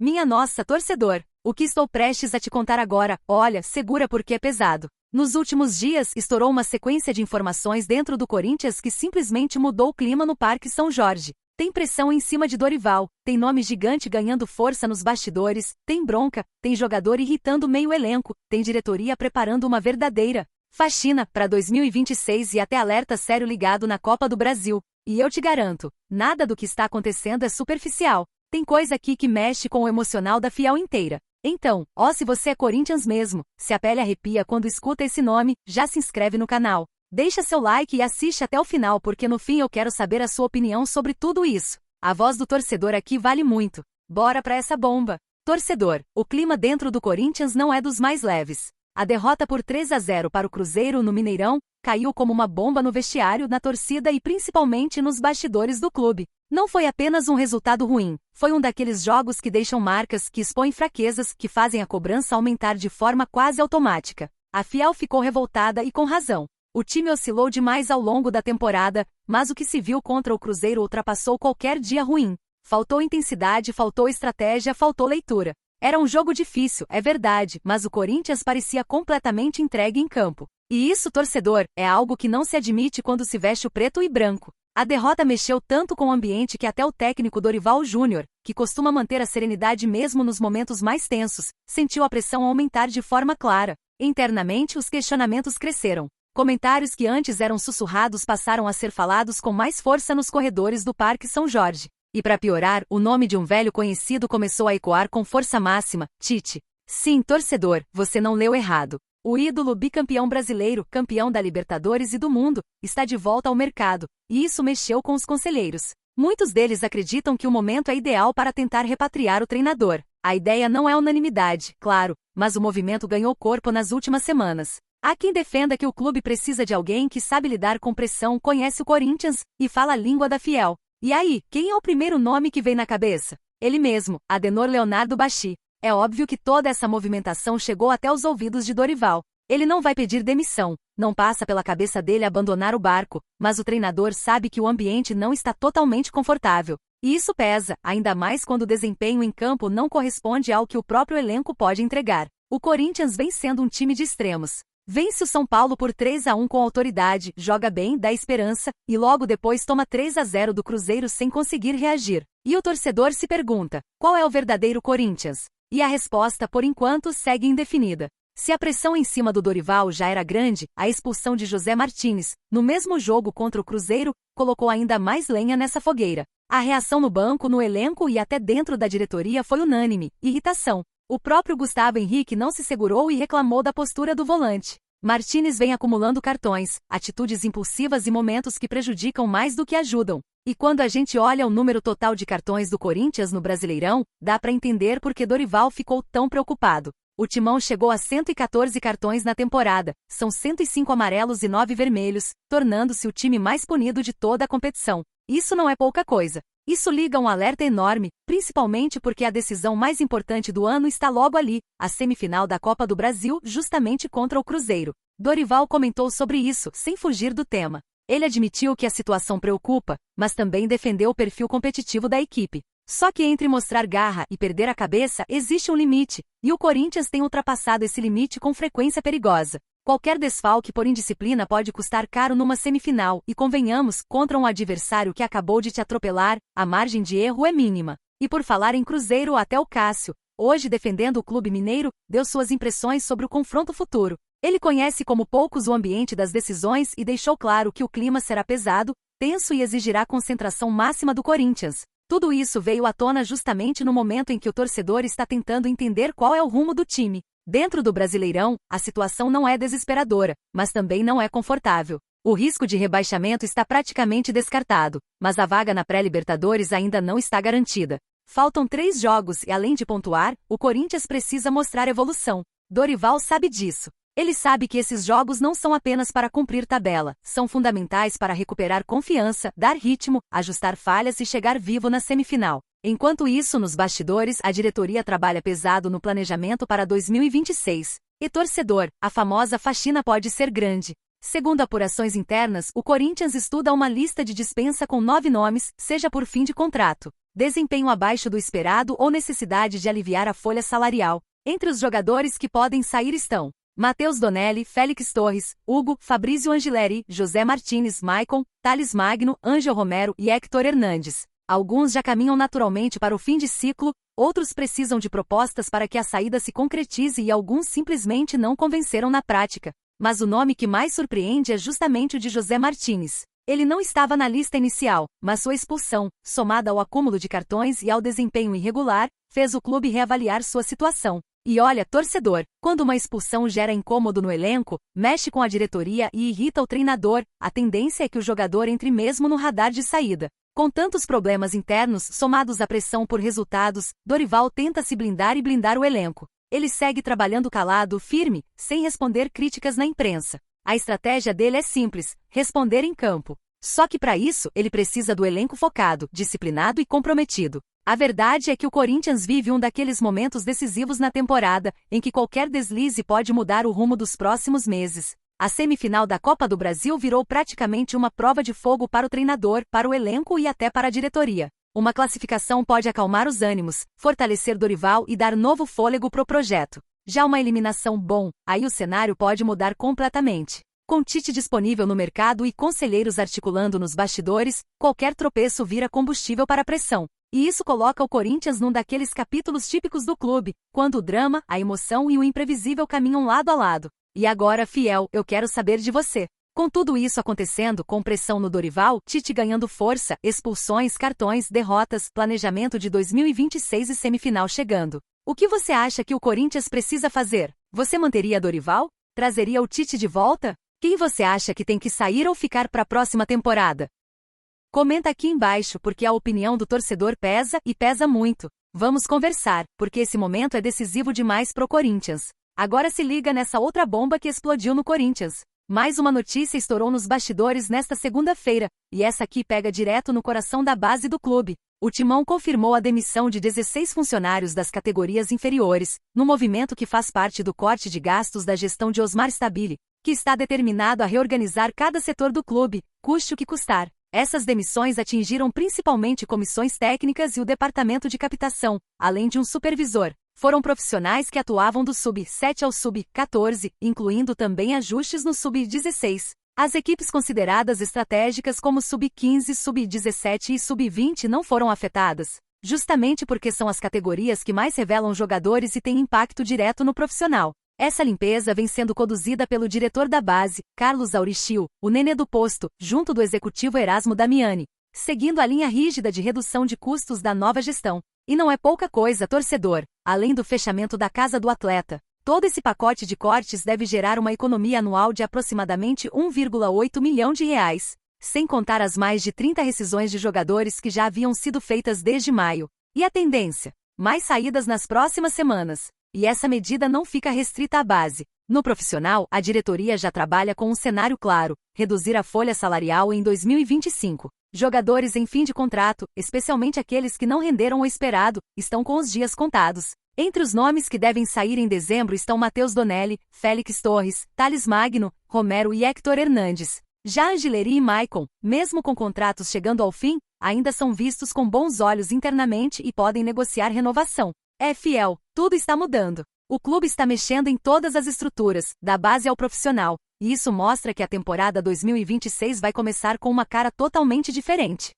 Minha nossa, torcedor, o que estou prestes a te contar agora, olha, segura porque é pesado. Nos últimos dias, estourou uma sequência de informações dentro do Corinthians que simplesmente mudou o clima no Parque São Jorge. Tem pressão em cima de Dorival, tem nome gigante ganhando força nos bastidores, tem bronca, tem jogador irritando meio elenco, tem diretoria preparando uma verdadeira faxina para 2026 e até alerta sério ligado na Copa do Brasil. E eu te garanto, nada do que está acontecendo é superficial. Tem coisa aqui que mexe com o emocional da fiel inteira. Então, se você é Corinthians mesmo, se a pele arrepia quando escuta esse nome, já se inscreve no canal. Deixa seu like e assiste até o final porque no fim eu quero saber a sua opinião sobre tudo isso. A voz do torcedor aqui vale muito. Bora pra essa bomba. Torcedor, o clima dentro do Corinthians não é dos mais leves. A derrota por 3-0 para o Cruzeiro no Mineirão caiu como uma bomba no vestiário, na torcida e principalmente nos bastidores do clube. Não foi apenas um resultado ruim, foi um daqueles jogos que deixam marcas, que expõem fraquezas, que fazem a cobrança aumentar de forma quase automática. A fiel ficou revoltada e com razão. O time oscilou demais ao longo da temporada, mas o que se viu contra o Cruzeiro ultrapassou qualquer dia ruim. Faltou intensidade, faltou estratégia, faltou leitura. Era um jogo difícil, é verdade, mas o Corinthians parecia completamente entregue em campo. E isso, torcedor, é algo que não se admite quando se veste o preto e branco. A derrota mexeu tanto com o ambiente que até o técnico Dorival Júnior, que costuma manter a serenidade mesmo nos momentos mais tensos, sentiu a pressão aumentar de forma clara. Internamente, os questionamentos cresceram. Comentários que antes eram sussurrados passaram a ser falados com mais força nos corredores do Parque São Jorge. E para piorar, o nome de um velho conhecido começou a ecoar com força máxima: Tite. Sim, torcedor, você não leu errado. O ídolo bicampeão brasileiro, campeão da Libertadores e do mundo, está de volta ao mercado, e isso mexeu com os conselheiros. Muitos deles acreditam que o momento é ideal para tentar repatriar o treinador. A ideia não é unanimidade, claro, mas o movimento ganhou corpo nas últimas semanas. Há quem defenda que o clube precisa de alguém que sabe lidar com pressão, conhece o Corinthians e fala a língua da fiel. E aí, quem é o primeiro nome que vem na cabeça? Ele mesmo, Adenor Leonardo Bacci. É óbvio que toda essa movimentação chegou até os ouvidos de Dorival. Ele não vai pedir demissão, não passa pela cabeça dele abandonar o barco, mas o treinador sabe que o ambiente não está totalmente confortável. E isso pesa, ainda mais quando o desempenho em campo não corresponde ao que o próprio elenco pode entregar. O Corinthians vem sendo um time de extremos. Vence o São Paulo por 3-1 com autoridade, joga bem, dá esperança, e logo depois toma 3-0 do Cruzeiro sem conseguir reagir. E o torcedor se pergunta, qual é o verdadeiro Corinthians? E a resposta, por enquanto, segue indefinida. Se a pressão em cima do Dorival já era grande, a expulsão de José Martínez, no mesmo jogo contra o Cruzeiro, colocou ainda mais lenha nessa fogueira. A reação no banco, no elenco e até dentro da diretoria foi unânime: irritação. O próprio Gustavo Henrique não se segurou e reclamou da postura do volante. Martínez vem acumulando cartões, atitudes impulsivas e momentos que prejudicam mais do que ajudam. E quando a gente olha o número total de cartões do Corinthians no Brasileirão, dá para entender por que Dorival ficou tão preocupado. O Timão chegou a 114 cartões na temporada, são 105 amarelos e 9 vermelhos, tornando-se o time mais punido de toda a competição. Isso não é pouca coisa. Isso liga um alerta enorme, principalmente porque a decisão mais importante do ano está logo ali, a semifinal da Copa do Brasil, justamente contra o Cruzeiro. Dorival comentou sobre isso, sem fugir do tema. Ele admitiu que a situação preocupa, mas também defendeu o perfil competitivo da equipe. Só que entre mostrar garra e perder a cabeça existe um limite, e o Corinthians tem ultrapassado esse limite com frequência perigosa. Qualquer desfalque por indisciplina pode custar caro numa semifinal, e convenhamos, contra um adversário que acabou de te atropelar, a margem de erro é mínima. E por falar em Cruzeiro, até o Cássio, hoje defendendo o clube mineiro, deu suas impressões sobre o confronto futuro. Ele conhece como poucos o ambiente das decisões e deixou claro que o clima será pesado, tenso e exigirá concentração máxima do Corinthians. Tudo isso veio à tona justamente no momento em que o torcedor está tentando entender qual é o rumo do time. Dentro do Brasileirão, a situação não é desesperadora, mas também não é confortável. O risco de rebaixamento está praticamente descartado, mas a vaga na pré-Libertadores ainda não está garantida. Faltam 3 jogos e, além de pontuar, o Corinthians precisa mostrar evolução. Dorival sabe disso. Ele sabe que esses jogos não são apenas para cumprir tabela, são fundamentais para recuperar confiança, dar ritmo, ajustar falhas e chegar vivo na semifinal. Enquanto isso, nos bastidores, a diretoria trabalha pesado no planejamento para 2026. E torcedor, a famosa faxina pode ser grande. Segundo apurações internas, o Corinthians estuda uma lista de dispensa com 9 nomes, seja por fim de contrato, desempenho abaixo do esperado ou necessidade de aliviar a folha salarial. Entre os jogadores que podem sair estão Matheus Donelli, Félix Torres, Hugo, Fabrício Angileri, José Martínez, Maicon, Thales Magno, Ângel Romero e Héctor Hernandes. Alguns já caminham naturalmente para o fim de ciclo, outros precisam de propostas para que a saída se concretize e alguns simplesmente não convenceram na prática. Mas o nome que mais surpreende é justamente o de José Martínez. Ele não estava na lista inicial, mas sua expulsão, somada ao acúmulo de cartões e ao desempenho irregular, fez o clube reavaliar sua situação. E olha, torcedor, quando uma expulsão gera incômodo no elenco, mexe com a diretoria e irrita o treinador, a tendência é que o jogador entre mesmo no radar de saída. Com tantos problemas internos somados à pressão por resultados, Dorival tenta se blindar e blindar o elenco. Ele segue trabalhando calado, firme, sem responder críticas na imprensa. A estratégia dele é simples: responder em campo. Só que para isso, ele precisa do elenco focado, disciplinado e comprometido. A verdade é que o Corinthians vive um daqueles momentos decisivos na temporada, em que qualquer deslize pode mudar o rumo dos próximos meses. A semifinal da Copa do Brasil virou praticamente uma prova de fogo para o treinador, para o elenco e até para a diretoria. Uma classificação pode acalmar os ânimos, fortalecer Dorival e dar novo fôlego pro projeto. Já uma eliminação, bom, aí o cenário pode mudar completamente. Com Tite disponível no mercado e conselheiros articulando nos bastidores, qualquer tropeço vira combustível para a pressão. E isso coloca o Corinthians num daqueles capítulos típicos do clube, quando o drama, a emoção e o imprevisível caminham lado a lado. E agora, fiel, eu quero saber de você. Com tudo isso acontecendo, com pressão no Dorival, Tite ganhando força, expulsões, cartões, derrotas, planejamento de 2026 e semifinal chegando. O que você acha que o Corinthians precisa fazer? Você manteria Dorival? Trazeria o Tite de volta? Quem você acha que tem que sair ou ficar para a próxima temporada? Comenta aqui embaixo porque a opinião do torcedor pesa e pesa muito. Vamos conversar, porque esse momento é decisivo demais pro Corinthians. Agora se liga nessa outra bomba que explodiu no Corinthians. Mais uma notícia estourou nos bastidores nesta segunda-feira, e essa aqui pega direto no coração da base do clube. O Timão confirmou a demissão de 16 funcionários das categorias inferiores, no movimento que faz parte do corte de gastos da gestão de Osmar Stabile, que está determinado a reorganizar cada setor do clube, custe o que custar. Essas demissões atingiram principalmente comissões técnicas e o departamento de captação, além de um supervisor. Foram profissionais que atuavam do sub-7 ao sub-14, incluindo também ajustes no sub-16. As equipes consideradas estratégicas como sub-15, sub-17 e sub-20 não foram afetadas, justamente porque são as categorias que mais revelam jogadores e têm impacto direto no profissional. Essa limpeza vem sendo conduzida pelo diretor da base, Carlos Aurichil, o nenê do posto, junto do executivo Erasmo Damiani, seguindo a linha rígida de redução de custos da nova gestão. E não é pouca coisa, torcedor. Além do fechamento da casa do atleta, todo esse pacote de cortes deve gerar uma economia anual de aproximadamente 1,8 milhão de reais, sem contar as mais de 30 rescisões de jogadores que já haviam sido feitas desde maio. E a tendência? Mais saídas nas próximas semanas. E essa medida não fica restrita à base. No profissional, a diretoria já trabalha com um cenário claro: reduzir a folha salarial em 2025. Jogadores em fim de contrato, especialmente aqueles que não renderam o esperado, estão com os dias contados. Entre os nomes que devem sair em dezembro estão Matheus Donelli, Félix Torres, Thales Magno, Romero e Héctor Hernandes. Já Angileri e Maicon, mesmo com contratos chegando ao fim, ainda são vistos com bons olhos internamente e podem negociar renovação. É fiel, tudo está mudando. O clube está mexendo em todas as estruturas, da base ao profissional, e isso mostra que a temporada 2026 vai começar com uma cara totalmente diferente.